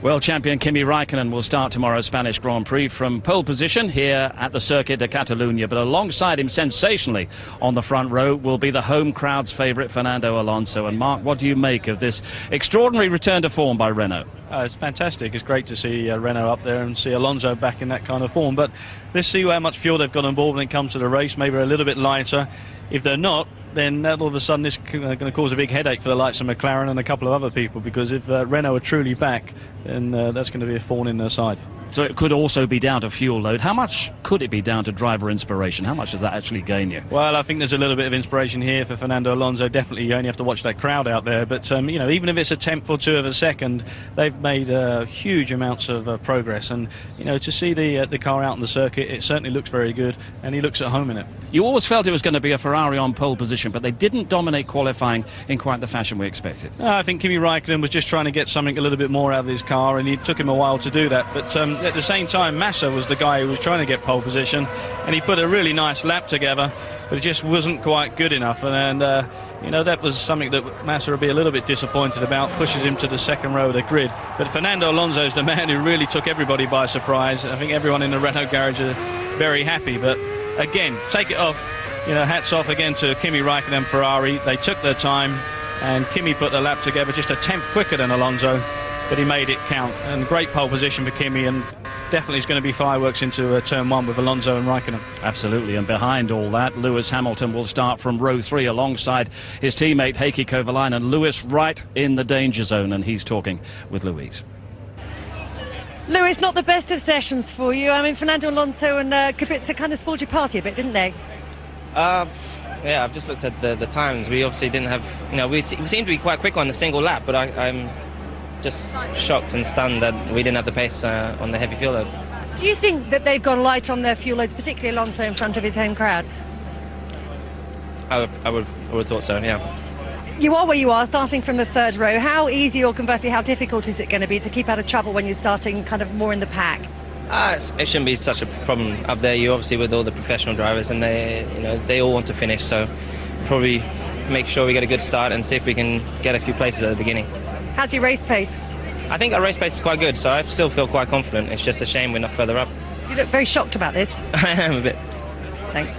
World champion Kimi Raikkonen will start tomorrow's Spanish Grand Prix from pole position here at the Circuit de Catalunya, but alongside him sensationally on the front row will be the home crowd's favourite Fernando Alonso. And Mark, what do you make of this extraordinary return to form by Renault? It's fantastic. It's great to see Renault up there and see Alonso back in that kind of form. But let's see how much fuel they've got on board when it comes to the race. Maybe a little bit lighter. If they're not, then all of a sudden this is going to cause a big headache for the likes of McLaren and a couple of other people, because if Renault are truly back, then that's going to be a thorn in their side. So it could also be down to fuel load. How much could it be down to driver inspiration? How much does that actually gain you? Well, I think there's a little bit of inspiration here for Fernando Alonso. Definitely, you only have to watch that crowd out there. But, you know, even if it's a tenth or two of a second, they've made huge amounts of progress. And, you know, to see the car out on the circuit, it certainly looks very good, and he looks at home in it. You always felt it was going to be a Ferrari on pole position, but they didn't dominate qualifying in quite the fashion we expected. I think Kimi Raikkonen was just trying to get something a little bit more out of his car, and it took him a while to do that. But at the same time, Massa was the guy who was trying to get pole position, and he put a really nice lap together, but it just wasn't quite good enough. And you know, that was something that Massa would be a little bit disappointed about, pushes him to the second row of the grid. But Fernando Alonso is the man who really took everybody by surprise. I think everyone in the Renault garage are very happy. But again, take it off, you know, hats off again to Kimi Raikkonen and Ferrari. They took their time, and Kimi put the lap together just a tenth quicker than Alonso, but he made it count. And great pole position for Kimi, and definitely is going to be fireworks into turn one with Alonso and Raikkonen. Absolutely, and behind all that, Lewis Hamilton will start from row 3 alongside his teammate Heikki Kovalainen. Lewis right in the danger zone, and he's talking with Louise. Lewis, not the best of sessions for you. I mean, Fernando Alonso and Kubica kind of spoiled your party a bit, didn't they? Yeah, I've just looked at the times. We obviously didn't have, you know, we seemed to be quite quick on the single lap, but I'm just shocked and stunned that we didn't have the pace on the heavy fuel load. Do you think that they've gone light on their fuel loads, particularly Alonso in front of his home crowd? I would have thought so, yeah. You are where you are, starting from the third row. How easy, or conversely, how difficult is it going to be to keep out of trouble when you're starting kind of more in the pack? It shouldn't be such a problem up there. You obviously with all the professional drivers, and they all want to finish. So probably make sure we get a good start and see if we can get a few places at the beginning. How's your race pace? I think our race pace is quite good, so I still feel quite confident. It's just a shame we're not further up. You look very shocked about this. I am a bit. Thanks.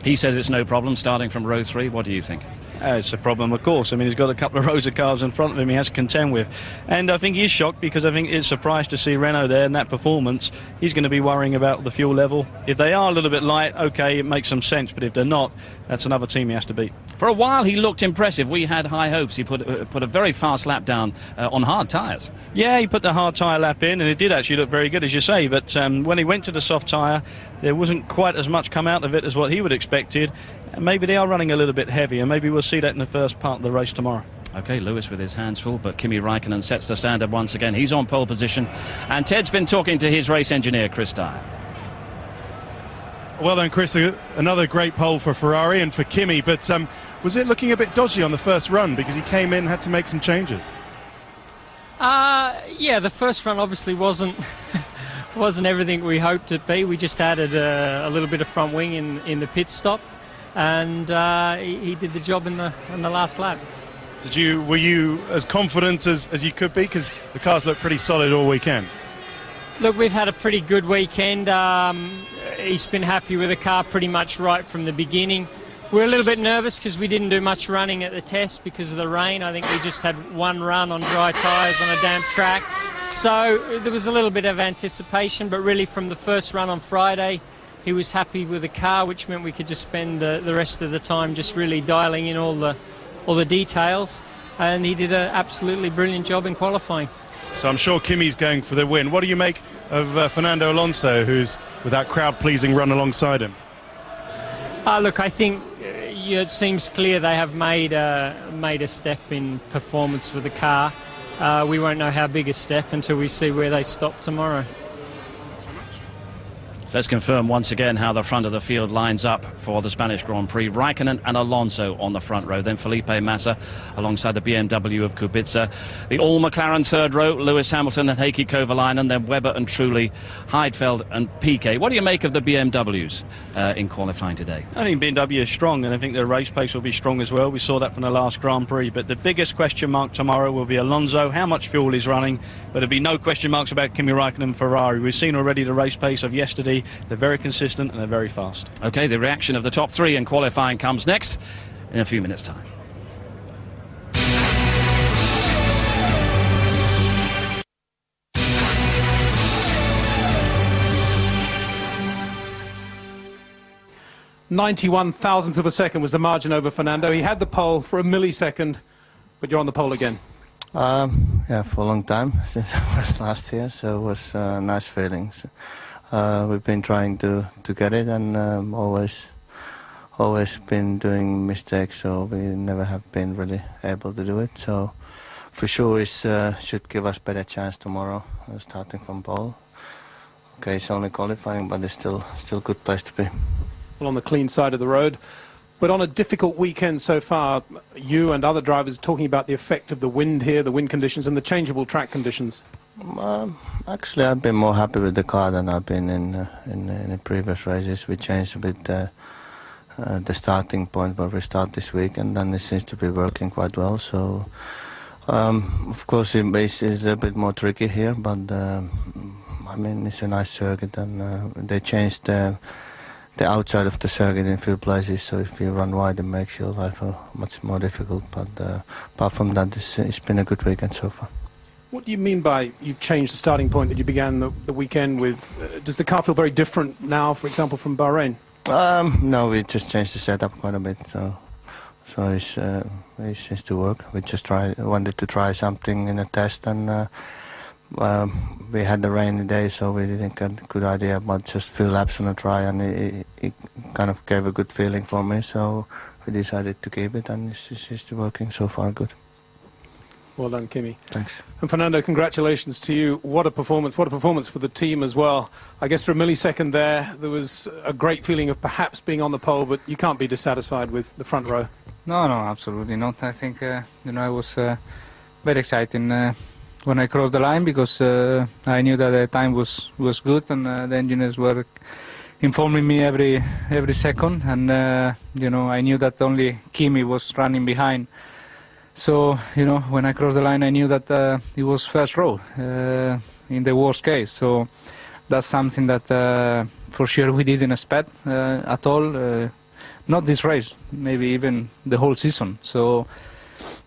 He says it's no problem starting from row 3. What do you think? It's a problem, of course. I mean, he's got a couple of rows of cars in front of him he has to contend with. And I think he's shocked because I think it's a surprise to see Renault there in that performance. He's going to be worrying about the fuel level. If they are a little bit light, OK, it makes some sense. But if they're not, that's another team he has to beat. For a while, he looked impressive. We had high hopes. He put a very fast lap down on hard tyres. Yeah, he put the hard tyre lap in, and it did actually look very good, as you say. But when he went to the soft tyre, there wasn't quite as much come out of it as what he would have expected. And maybe they are running a little bit heavy, and maybe we'll see that in the first part of the race tomorrow. OK, Lewis with his hands full, but Kimi Raikkonen sets the standard once again. He's on pole position, and Ted's been talking to his race engineer, Chris Dyer. Well done, Chris. Another great pole for Ferrari and for Kimi, but was it looking a bit dodgy on the first run because he came in, had to make some changes? Yeah, the first run obviously wasn't everything we hoped it be. We just added a little bit of front wing in the pit stop, and he did the job in the last lap. Were you as confident as you could be, because the cars looked pretty solid all weekend? Look, we've had a pretty good weekend. He's been happy with the car pretty much right from the beginning. We're a little bit nervous because we didn't do much running at the test because of the rain. I think we just had one run on dry tyres on a damp track. So there was a little bit of anticipation, but really from the first run on Friday, he was happy with the car, which meant we could just spend the rest of the time just really dialing in all the details. And he did an absolutely brilliant job in qualifying. So I'm sure Kimi's going for the win. What do you make of Fernando Alonso, who's with that crowd-pleasing run alongside him? Look, I think it seems clear they have made a step in performance with the car. We won't know how big a step until we see where they stop tomorrow. So let's confirm once again how the front of the field lines up for the Spanish Grand Prix. Raikkonen and Alonso on the front row, then Felipe Massa alongside the BMW of Kubica. The all-McLaren third row, Lewis Hamilton and Heikki Kovalainen, then Webber and Trulli, Heidfeld and Piquet. What do you make of the BMWs in qualifying today? I think BMW is strong, and I think the race pace will be strong as well. We saw that from the last Grand Prix. But the biggest question mark tomorrow will be Alonso, how much fuel he's running. But there'll be no question marks about Kimi Raikkonen and Ferrari. We've seen already the race pace of yesterday. They're very consistent and they're very fast. OK, the reaction of the top three in qualifying comes next in a few minutes' time. .91 thousandths of a second was the margin over Fernando. He had the pole for a millisecond, but you're on the pole again. Yeah, for a long time, since I was last year, so it was a nice feeling. We've been trying to get it, and always been doing mistakes, so we never have been really able to do it. So for sure it should give us better chance tomorrow, starting from pole. Okay, it's only qualifying, but it's still a good place to be. Well, on the clean side of the road. But on a difficult weekend so far, you and other drivers talking about the effect of the wind here, the wind conditions and the changeable track conditions. Actually, I've been more happy with the car than I've been in the previous races. We changed a bit the starting point where we start this week, and then it seems to be working quite well. So, of course, it's a bit more tricky here, but I mean, it's a nice circuit, and they changed the outside of the circuit in a few places, so if you run wide it makes your life much more difficult, but apart from that it's been a good weekend so far. What do you mean by you've changed the starting point that you began the weekend with? Does the car feel very different now, for example, from Bahrain? No, we just changed the setup quite a bit, so it seems to work. We just wanted to try something in a test, and we had the rainy day, so we didn't get a good idea about just few laps on a try, and it kind of gave a good feeling for me, so we decided to keep it, and it's working so far good. Well done, Kimi. Thanks. And Fernando, congratulations to you. What a performance for the team as well. I guess for a millisecond there was a great feeling of perhaps being on the pole, but you can't be dissatisfied with the front row. No, absolutely not. I think, it was very exciting when I crossed the line, because I knew that the time was good, and the engineers were informing me every second, and I knew that only Kimi was running behind. So when I crossed the line, I knew that it was first row in the worst case. So that's something that for sure we didn't expect at all. Not this race, maybe even the whole season. So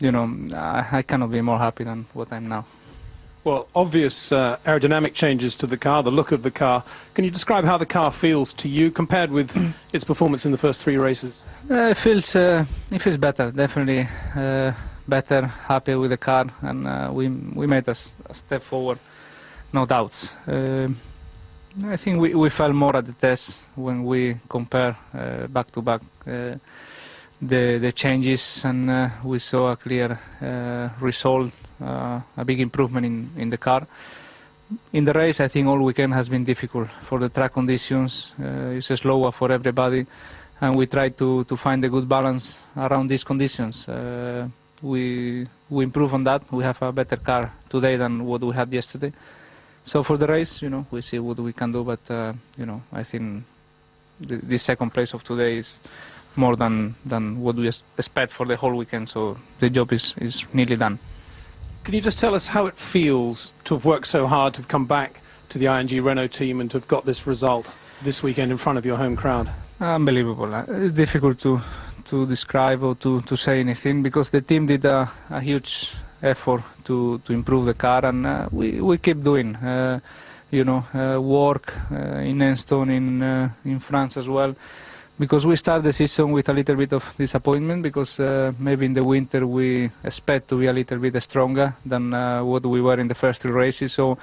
I cannot be more happy than what I'm now. Well, obvious aerodynamic changes to the car, the look of the car. Can you describe how the car feels to you compared with its performance in the first three races? It feels better, definitely better, happy with the car, and we made a step forward, no doubts. I think we felt more at the test when we compare back to back the changes, and we saw a clear result, a big improvement in the car. In the race, I think all weekend has been difficult for the track conditions. It's slower for everybody, and we try to find a good balance around these conditions. We improve on that. We have a better car today than what we had yesterday. So for the race, we see what we can do, but I think the second place of today is more than what we expect for the whole weekend, so the job is nearly done. Can you just tell us how it feels to have worked so hard, to have come back to the ING Renault team and to have got this result this weekend in front of your home crowd? Unbelievable. It's difficult to describe or to say anything, because the team did a huge effort to improve the car, and we keep doing work in Enstone, in France as well, because we start the season with a little bit of disappointment, because maybe in the winter we expect to be a little bit stronger than what we were in the first three races. So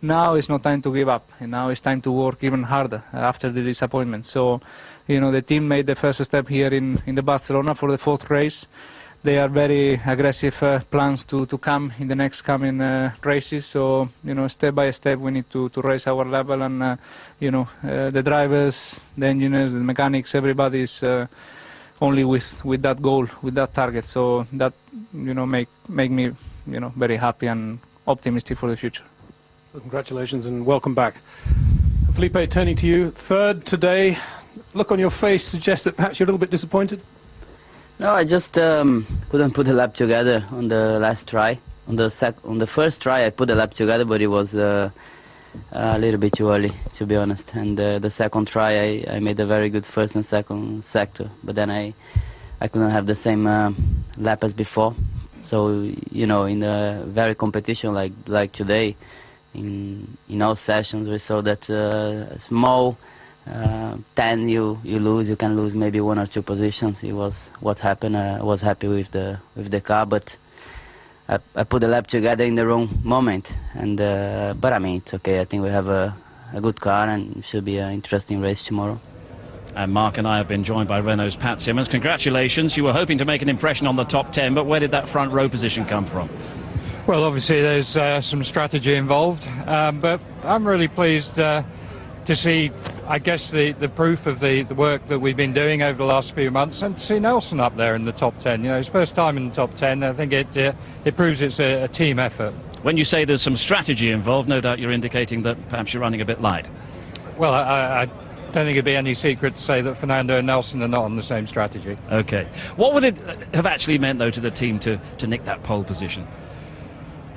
now it's not time to give up, and now it's time to work even harder after the disappointment. So the team made the first step here in the Barcelona for the fourth race. they are very aggressive plans to come in the next coming races. So step by step we need to raise our level, and the drivers, the engineers, the mechanics, everybody is only with that goal, with that target. So that make me very happy and optimistic for the future. Well, congratulations and welcome back. Felipe, turning to you, third today. Look on your face suggests that perhaps you're a little bit disappointed. No, I just couldn't put the lap together on the last try. On the first try, I put the lap together, but it was a little bit too early, to be honest. And the second try, I made a very good first and second sector, but then I couldn't have the same lap as before. So in a very competition like today, in all sessions we saw that small 10 you lose, you can lose maybe 1 or 2 positions. It was what happened. I was happy with the car, but I put the lap together in the wrong moment. And but I mean, it's okay. I think we have a good car, and it should be an interesting race tomorrow. And Mark and I have been joined by Renault's Pat Simmons. Congratulations. You were hoping to make an impression on the top 10, but where did that front row position come from? Well, obviously there's some strategy involved, but I'm really pleased to see, I guess, the proof of the work that we've been doing over the last few months, and to see Nelson up there in the top 10. His first time in the top 10. I think it proves it's a team effort. When you say there's some strategy involved, no doubt you're indicating that perhaps you're running a bit light. Well, I don't think it'd be any secret to say that Fernando and Nelson are not on the same strategy. Okay. What would it have actually meant, though, to the team to nick that pole position?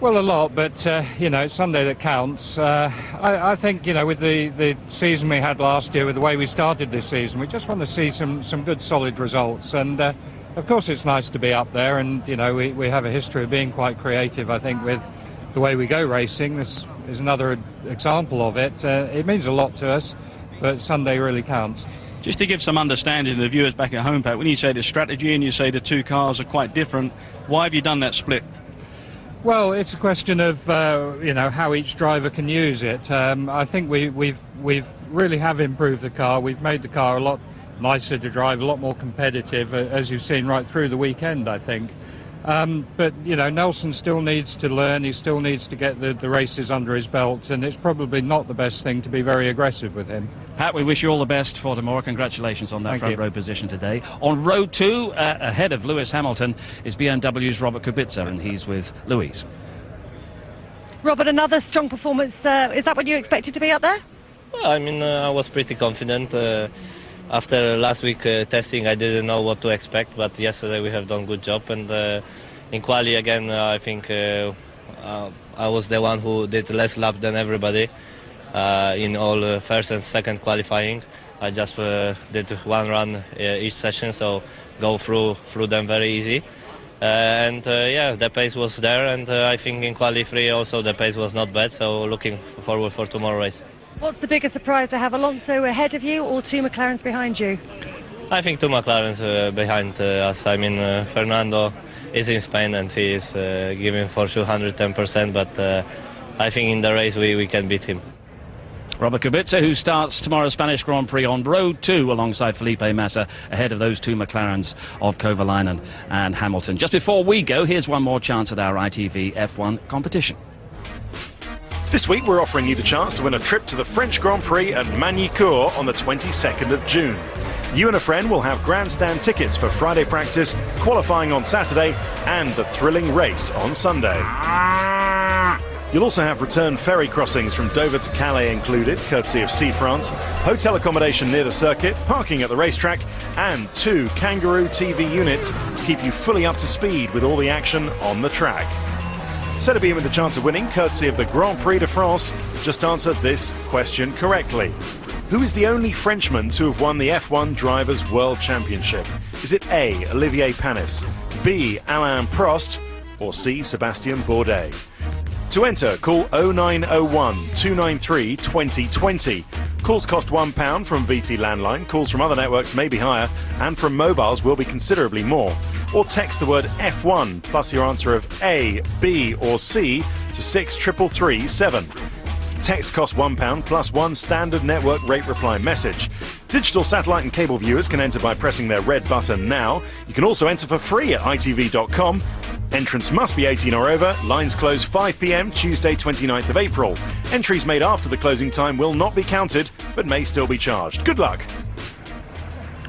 Well, a lot, but it's Sunday that counts. I think with the season we had last year, with the way we started this season, we just want to see some good solid results. And of course it's nice to be up there, and we have a history of being quite creative, I think, with the way we go racing. This is another example of it. It means a lot to us, but Sunday really counts. Just to give some understanding to the viewers back at home, Pat, when you say the strategy and you say the two cars are quite different, why have you done that split? Well, it's a question of how each driver can use it. I think we've really have improved the car. We've made the car a lot nicer to drive, a lot more competitive, as you've seen right through the weekend, I think. But Nelson still needs to learn. He still needs to get the races under his belt, and it's probably not the best thing to be very aggressive with him. Pat, we wish you all the best for tomorrow. Congratulations on that front row position today. On row 2, ahead of Lewis Hamilton, is BMW's Robert Kubica, and he's with Louise. Robert, another strong performance. Is that what you expected to be up there? Well, I mean, I was pretty confident. After last week testing, I didn't know what to expect, but yesterday we have done a good job. And in quali again, I think I was the one who did less lap than everybody in all first and second qualifying. I just did one run each session, so go through them very easy. Yeah, the pace was there, and I think in quali 3 also the pace was not bad. So looking forward for tomorrow's race. What's the biggest surprise, to have Alonso ahead of you or 2 McLarens behind you? I think 2 McLarens behind us. I mean, Fernando is in Spain and he is giving for sure 110%, but I think in the race we can beat him. Robert Kubica, who starts tomorrow's Spanish Grand Prix on row 2 alongside Felipe Massa, ahead of those 2 McLarens of Kovalainen and Hamilton. Just before we go, here's one more chance at our ITV F1 competition. This week we're offering you the chance to win a trip to the French Grand Prix at Magny-Cours on the 22nd of June. You and a friend will have grandstand tickets for Friday practice, qualifying on Saturday, and the thrilling race on Sunday. You'll also have return ferry crossings from Dover to Calais included, courtesy of Sea France, hotel accommodation near the circuit, parking at the racetrack, and 2 Kangaroo TV units to keep you fully up to speed with all the action on the track. So to be in with the chance of winning, courtesy of the Grand Prix de France, just answer this question correctly. Who is the only Frenchman to have won the F1 Drivers' World Championship? Is it A, Olivier Panis, B, Alain Prost, or C, Sébastien Bourdais? To enter, call 0901 293 2020. Calls cost £1 from BT Landline. Calls from other networks may be higher, and from mobiles will be considerably more. Or text the word F1 plus your answer of A, B or C to 63337. Text costs £1 plus 1 standard network rate reply message. Digital satellite and cable viewers can enter by pressing their red button now. You can also enter for free at itv.com. Entrance must be 18 or over. Lines close 5 p.m. Tuesday 29th of April. Entries made after the closing time will not be counted, but may still be charged. Good luck.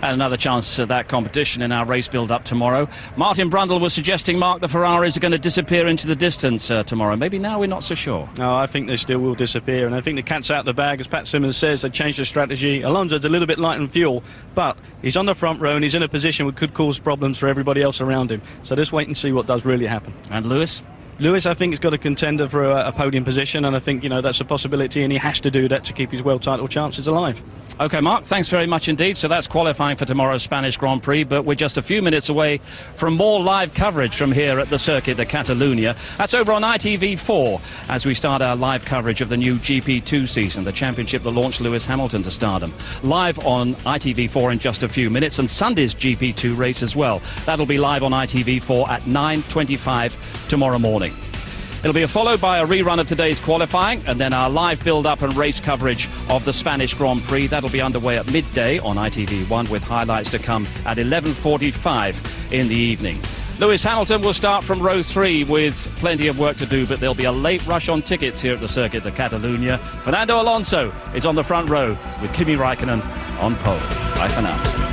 And another chance at that competition in our race build-up tomorrow. Martin Brundle was suggesting, Mark, the Ferraris are going to disappear into the distance tomorrow. Maybe now we're not so sure. No, I think they still will disappear, and I think the cat's out of the bag. As Pat Simmons says, they changed the strategy. Alonso's a little bit light on fuel, but he's on the front row and he's in a position that could cause problems for everybody else around him. So let's wait and see what does really happen. And Lewis? Lewis, I think, has got a contender for a podium position, and I think, that's a possibility, and he has to do that to keep his world title chances alive. OK, Mark, thanks very much indeed. So that's qualifying for tomorrow's Spanish Grand Prix, but we're just a few minutes away from more live coverage from here at the Circuit de Catalunya. That's over on ITV4 as we start our live coverage of the new GP2 season, the championship that launched Lewis Hamilton to stardom. Live on ITV4 in just a few minutes, and Sunday's GP2 race as well. That'll be live on ITV4 at 9:25 tomorrow morning. It'll be followed by a rerun of today's qualifying and then our live build-up and race coverage of the Spanish Grand Prix. That'll be underway at midday on ITV1 with highlights to come at 11:45 in the evening. Lewis Hamilton will start from row 3 with plenty of work to do, but there'll be a late rush on tickets here at the Circuit de Catalunya. Fernando Alonso is on the front row with Kimi Raikkonen on pole. Bye for now.